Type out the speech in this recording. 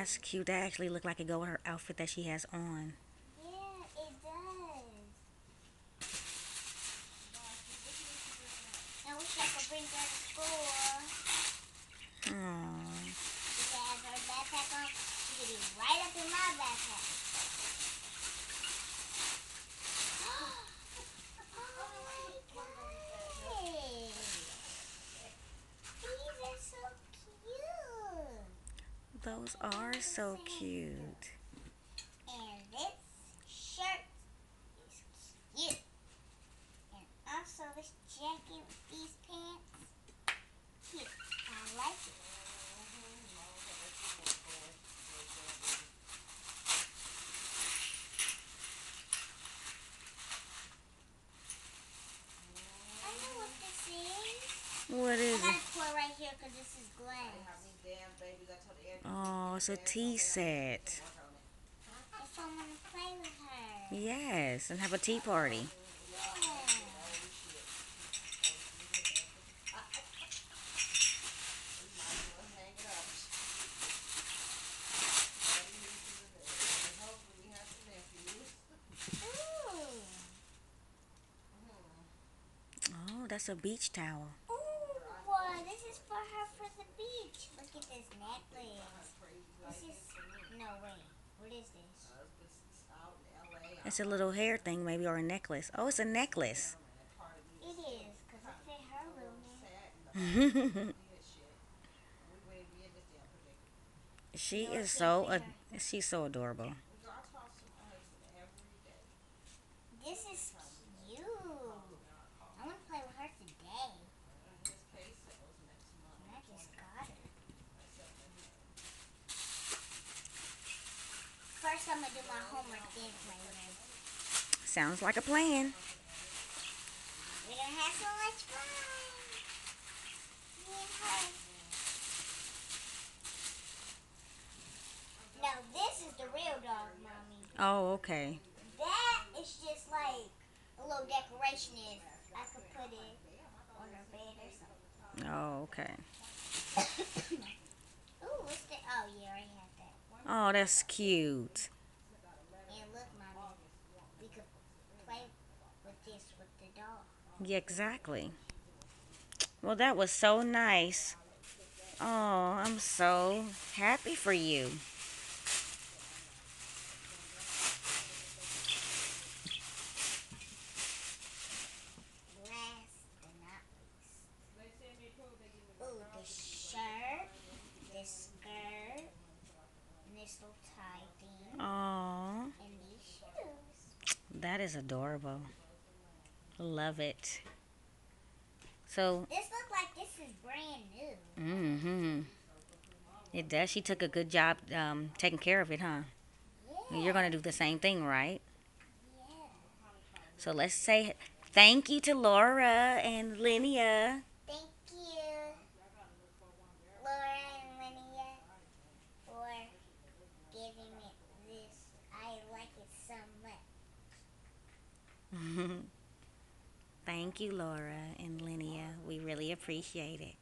that's cute. That actually look like it go with her outfit that she has on. Yeah, it does. I wish I could bring her to school. Aww. She could have her backpack on. She could be right up in my backpack. Oh my god! These are so cute. Those are so cute. And this shirt is cute. And also this jacket with these pants. Cute. I like it. I know what this is. What I is it? gotta pour right here because this is glass. Oh, it's a tea set. If I want to play with her. Yes, and have a tea party. Yeah. Ooh. Oh, that's a beach towel. Ooh, well, this is for her for the beach. Look at this necklace. This is, no way. What is this? It's a little hair thing, maybe, or a necklace. Oh, it's a necklace. It is, because it fit her little hair. She No, is it can't so, fit her. she's so adorable. This is cute. I want to play with her today. And I just got it. First, I'm going to do my homework, then play with her. Sounds like a plan. We're going to have so much fun. Me and her. Now, this is the real dog, Mommy. Oh, okay. That is just like a little decoration if I could put it on her bed or something. Oh, okay. Ooh, what's that? Oh, yeah, I already have that. Oh, that's cute. And look, Mommy, we could play with this with the dog. Yeah, exactly. Well, that was so nice. Oh, I'm so happy for you. Last but not least. Ooh, the shirt, this skirt, and this little tie thing, Oh, and these shoes. that is adorable. Love it. So, This looks like this is brand new. mm-hmm. It does. She took a good job taking care of it, huh? Yeah. You're going to do the same thing, right? Yeah. So let's say thank you to Laura and Alenia. Thank you, Laura and Linnea, for giving me this. I like it so much. Thank you, Laura and Linnea. We really appreciate it.